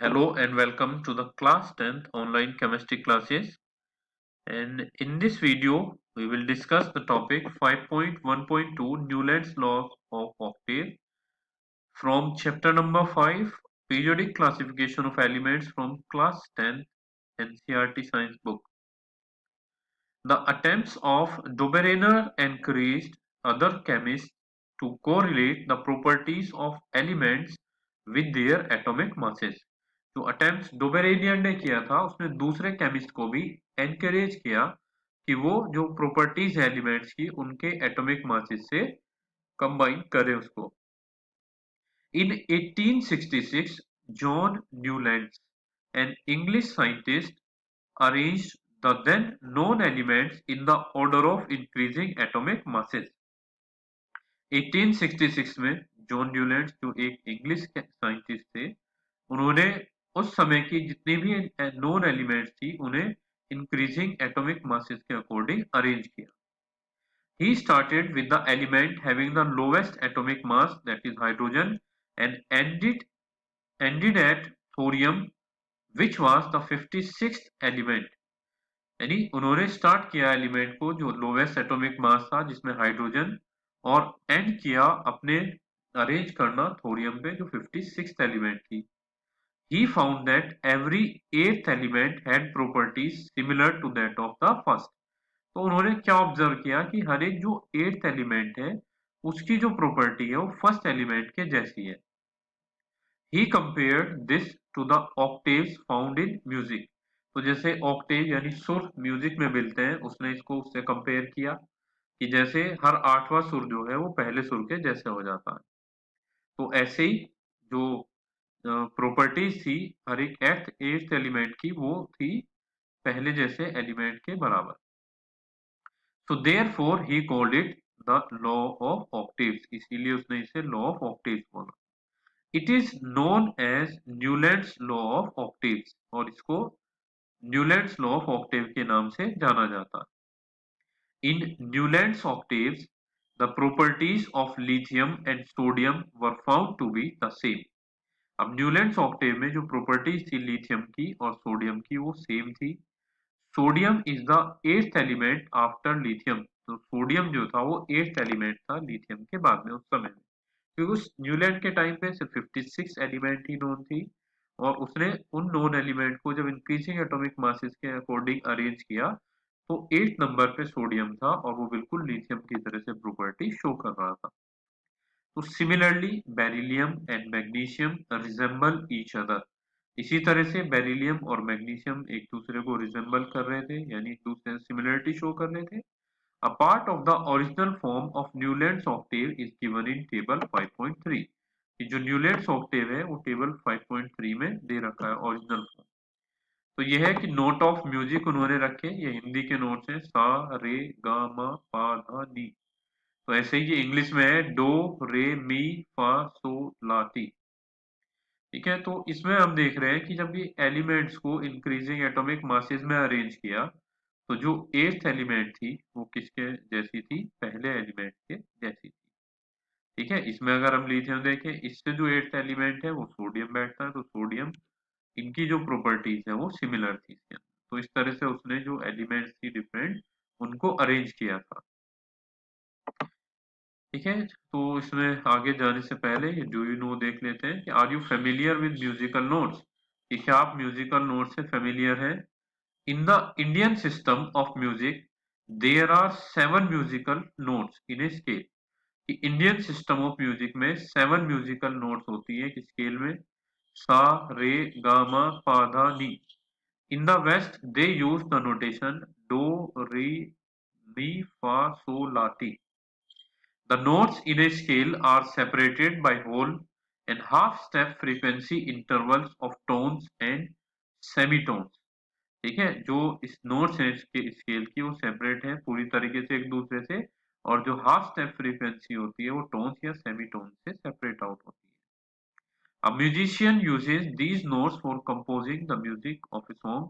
Hello and welcome to the class 10th online chemistry classes. And in this video, we will discuss the topic 5.1.2 Newland's law of octave from chapter number 5 periodic classification of elements from class 10th NCERT science book. The attempts of Dobereiner encouraged other chemists to correlate the properties of elements with their atomic masses. जो attempt डोबेरेनियन ने किया था उसने दूसरे chemist को भी encourage किया कि वो जो प्रॉपर्टीज है एलिमेंट्स की उनके एटॉमिक मासेस से कंबाइन करें उसको. In 1866, John Newlands, an English scientist, arranged the then known elements in the order of increasing atomic masses. 1866 में जॉन न्यूलैंड जो एक इंग्लिश साइंटिस्ट थे उन्होंने उस समय की जितनी भी नोन एलिमेंट्स थी उन्हें इंक्रीजिंग एटॉमिक मासेस के अकॉर्डिंग अरेंज किया. He started with the element having the lowest atomic mass, that is hydrogen, and ended at thorium, which was the 56th element. यानी उन्होंने स्टार्ट किया एलिमेंट को जो lowest atomic mass था जिसमें hydrogen, और एंड किया अपने अरेंज करना थोरियम पे जो 56th एलिमेंट थी. He found that every eighth element had properties similar to that of the first. तो उन्होंने क्या ऑब्जर्व किया कि हर एक जो एट्थ एलिमेंट है उसकी जो प्रॉपर्टी है वो फर्स्ट एलिमेंट के जैसी है. He compared this to the octaves found in music. तो जैसे ऑक्टेव यानी सुर म्यूजिक में मिलते हैं उसने इसको उससे कंपेयर किया कि जैसे हर आठवां सुर जो है वो पहले सुर के जैसे हो जाता है. तो ऐसे ही जो प्रॉपर्टीज थी हर एक एट्थ एलिमेंट की वो थी पहले जैसे एलिमेंट के बराबर. So therefore he called it the law of octaves. इसीलिए उसने इसे law of octaves बोला. It is known as Newland's law of octaves और इसको न्यूलैंड्स लॉ ऑफ ऑक्टेव के नाम से जाना जाता है. In Newland's octaves, the properties of lithium and sodium were found to be the same. अब न्यूलैंड्स ऑक्टेव में जो प्रॉपर्टीज थी लिथियम की और सोडियम की वो सेम थी. Sodium is the eighth element after lithium. तो सोडियम जो था वो एट्थ एलिमेंट था लिथियम के बाद में उस समय में, क्योंकि उस न्यूलैंड के टाइम पे सिर्फ 56 एलिमेंट ही नोन थी और उसने उन नोन एलिमेंट को जब इंक्रीजिंग एटॉमिक मासेस के अकॉर्डिंग अरेंज किया तो 8 नंबर पे सोडियम था और वो बिल्कुल लिथियम की तरह से प्रॉपर्टी शो कर रहा था. तो similarly beryllium and magnesium resemble each other. इसी तरह से बेरिलियम और मैग्नीशियम एक दूसरे को रिजेंबल कर रहे थे यानी एक दूसरे से सिमिलरिटी शो कर रहे थे. A part of the original form of Newland's octave is given in table 5.3. कि जो न्यूलैंड्स ऑक्टेव है वो टेबल 5.3 में दे रखा है ओरिजिनल फॉर्म. तो यह है कि नोट ऑफ म्यूजिक उन्होंने रखे, ये हिंदी के नोट्स हैं सा रे गा मा पा धा नी. तो ऐसे ही ये इंग्लिश में है डो रे मी फा सो ला टी. ठीक है, तो इसमें हम देख रहे हैं कि जब ये एलिमेंट्स को इंक्रीजिंग एटॉमिक मासेस में अरेंज किया तो जो एट्थ एलिमेंट थी वो किसके जैसी थी, पहले एलिमेंट के जैसी थी. ठीक है, इसमें अगर हम लिथियम देखें इससे जो एट्थ एलिमेंट है वो सोडियम बैठता है तो सोडियम इनकी जो प्रॉपर्टीज है वो सिमिलर थी इसके अंदर. तो इस तरह से उसने जो एलिमेंट्स थी डिफरेंट उनको अरेंज किया था. ठीक है, तो इसमें आगे जाने से पहले ये डू यू नो देख लेते हैं कि are you familiar with musical notes, कि क्या आप म्यूजिकल नोट से फेमिलियर हैं. In the Indian system of music there are 7 musical notes in a scale. कि इंडियन सिस्टम ऑफ म्यूजिक में 7 म्यूजिकल नोट्स होती है कि स्केल में सा रे गा मा पा धा नी. In the West, they use the notation do, re, mi, fa, so, la, ti. The notes in a scale are separated by whole and half-step frequency intervals of tones and semitones. ठीक है, जो इस notes हैं इसके scale की वो separate है पूरी तरीके से एक दूसरे से, और जो हाफ स्टेप फ्रीक्वेंसी होती है वो टोन्स या सेमीटोन से सेपरेट आउट होती है. A musician uses these notes for composing the music of a song.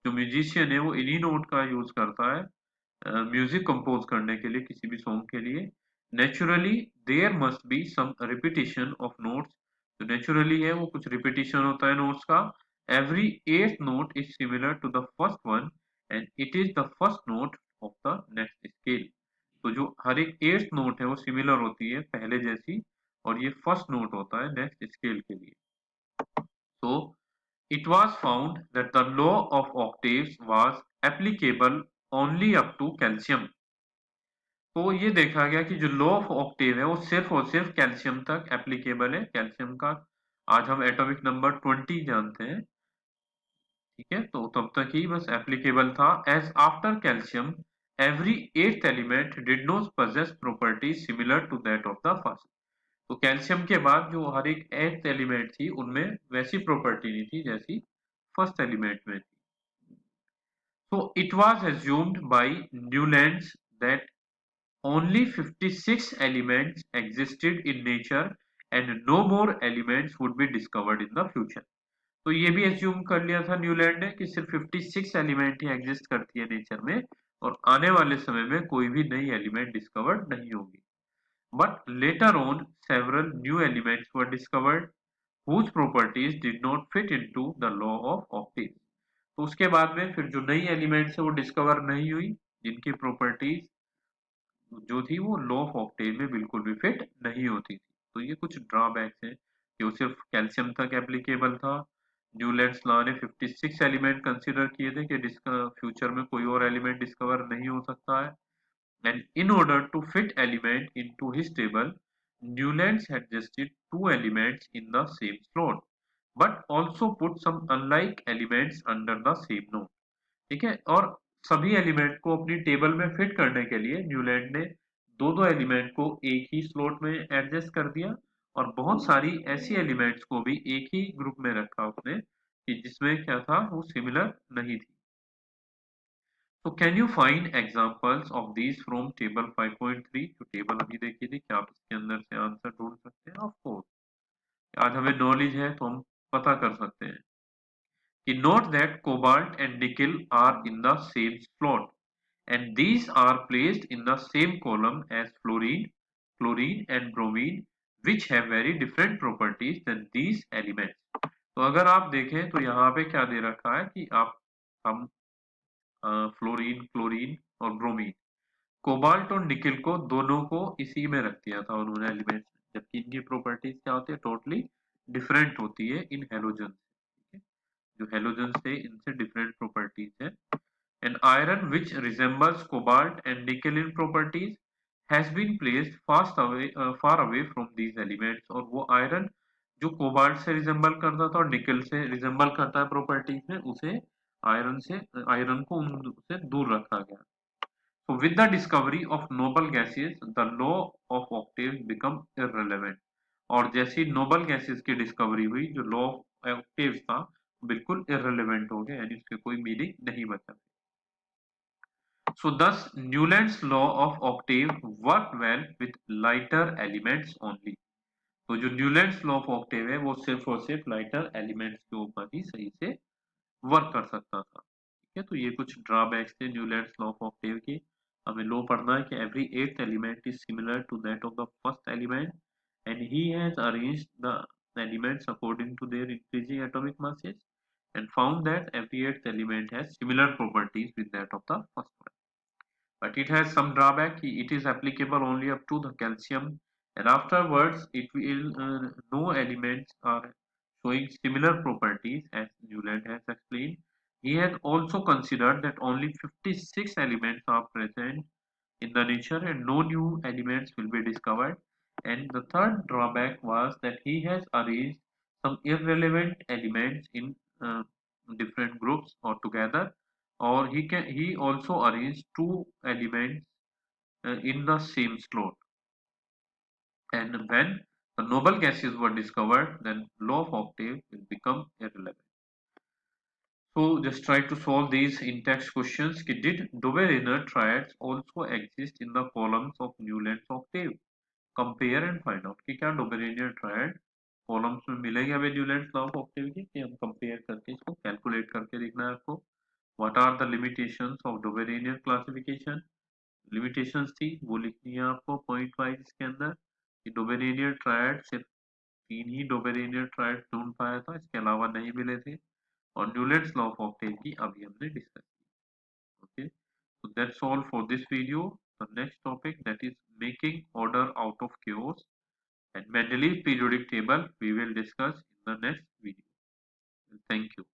जो म्यूजिशियन है वो इन्हीं नोट का यूज करता है म्यूजिक कंपोज करने के लिए किसी भी सॉन्ग के लिए. Naturally there must be some repetition of notes. तो नेचुरली है वो कुछ रिपीटिशन होता है नोट्स का। Every eighth note is similar to the first one and it is the first note of the next scale. तो जो हर एक एथ नोट है वो सिमिलर होती है पहले जैसी, और ये फर्स्ट नोट होता है नेक्स्ट स्केल के लिए। So it was found that the law of octaves was applicable only up to calcium। तो ये देखा गया कि जो लॉ ऑफ ऑक्टेव है वो सिर्फ और सिर्फ कैल्शियम तक एप्लीकेबल है। कैल्शियम का आज हम एटॉमिक नंबर 20 जानते हैं, ठीक है, तो तब तक ही बस एप्लीकेबल था। As after calcium every eighth element did not possess properties similar to that of the first। तो कैल्शियम के बाद जो हर एक एट्थ एलिमेंट थी उनमें वैसी प्रॉपर्टी नहीं थी जैसी फर्स्ट एलिमेंट में थी। So it was assumed by Newlands that only 56 elements existed in nature and no more elements would be discovered in the future। तो ये भी एज्यूम कर लिया था न्यूलैंड ने कि सिर्फ 56 एलिमेंट ही एग्जिस्ट करती है नेचर में और आने वाले समय में कोई भी नई एलिमेंट डिस्कवर्ड नहीं होगी। But later on several new elements were discovered whose properties did not fit into the law of octaves। तो उसके बाद में फिर जो नई एलिमेंट्स है वो डिस्कवर नहीं हुई जिनकी प्रॉपर्टीज जो थी वो लॉ ऑफ ऑक्टेव में बिल्कुल भी फिट नहीं होती थी। तो ये कुछ ड्रॉबैक्स हैं कि वो सिर्फ कैल्शियम तक एप्लीकेबल था। न्यूलैंड्स लॉ ने 56 एलिमेंट कंसीडर किए थे कि फ्यूचर में कोई और एलिमेंट डिस्कवर नहीं हो सकता है। And in order to fit element into his table, Newlands suggested two elements in the same slot, but also put some unlike elements under the same node। ठीक है, और सभी एलिमेंट को अपनी टेबल में फिट करने के लिए न्यूलैंड ने दो दो एलिमेंट को एक ही स्लॉट में एडजस्ट कर दिया और बहुत सारी ऐसी एलिमेंट्स को भी एक ही ग्रुप में रखा उसने कि जिसमें क्या था वो सिमिलर नहीं थी। तो can you find examples of these from table 5.3। जो टेबल अभी देखी थी, क्या आप इसके अंदर से आंसर ढूंढ सकते हैं? ऑफ कोर्स, आज हमें नॉलेज है तो हम पता कर सकते हैं कि note that cobalt and nickel are in the same slot and these are placed in the same column as fluorine, chlorine and bromine which have very different properties than these elements। तो अगर आप देखें तो यहाँ पे क्या दे रखा है कि आप हम फ्लोरीन, क्लोरीन और ब्रोमीन, कोबाल्ट और निकिल को दोनों को इसी में रख दिया था उन्होंने एलिमेंट्स में, जबकि इनकी प्रॉपर्टीज क्या होती है, टोटली डिफरेंट होती है इन हेलोजन। ठीक है, जो हेलोजन से इनसे डिफरेंट प्रॉपर्टीज है। And iron which resembles cobalt and nickel in properties has been placed far away from these elements. और वो आयरन जो कोबाल्ट से रिजेंबल करता था और निकल से रिजेंबल करता है प्रॉपर्टीज में, उसे आयरन को उनसे दूर रखा गया। So with the discovery of noble gases, the law of octaves become irrelevant। और जैसी नोबल गैसेस की डिस्कवरी हुई, जो लॉ ऑफ ऑक्टेव्स था बिल्कुल irrelevant हो गया, यानी उसके कोई मीनिंग नहीं बचा। So thus Newland's law of octave worked well with lighter elements only। तो जो न्यूलैंड्स लॉ ऑफ ऑक्टेव है वो सिर्फ और सिर्फ लाइटर एलिमेंट्स के ऊपर ही सही से वर्क कर सकता था। ठीक है, तो ये कुछ ड्रॉबैक्स थे न्यूलैंड्स लॉ ऑफ ऑक्टेव के। हमें लॉ पढ़ना है कि every eighth element is similar to that of the first element and he has arranged the elements according to their increasing atomic masses and found that every eighth element has similar properties with that of the first one। But it has some drawback. It is applicable only up to the calcium, and afterwards it will no elements are showing similar properties as Newland has explained. He has also considered that only 56 elements are present in the nature and no new elements will be discovered. And the third drawback was that he has arranged some irrelevant elements in different groups or together, or he also arranged two elements in the same slot. And when the noble gases were discovered, then law of octave will become irrelevant। So just try to solve these in-text questions. Did Dobereiner triads also exist in the columns of Newland's octave? Compare and find out कि क्या Dobereiner triad columns में मिलेगी हमें Newlands law of Octave की, कि हम compare करके इसको कैलकुलेट करके देखना है आपको। What are the limitations of Dobereiner classification? Limitations थी वो लिखनी है आपको पॉइंट वाइज इसके अंदर कि डोबेरेनियर ट्रायड सिर्फ 3 ही डोबेरेनियर ट्रायड्स ढूंढ पाया था, इसके अलावा नहीं मिले थे। और न्यूलैंड्स लॉ ऑफ ऑक्टेव की अभी हमने डिस्कस की। Okay, so that's all for this video. The next topic, that is making order out of chaos and Mendeleev's periodic table, we will discuss in the next video. Thank you.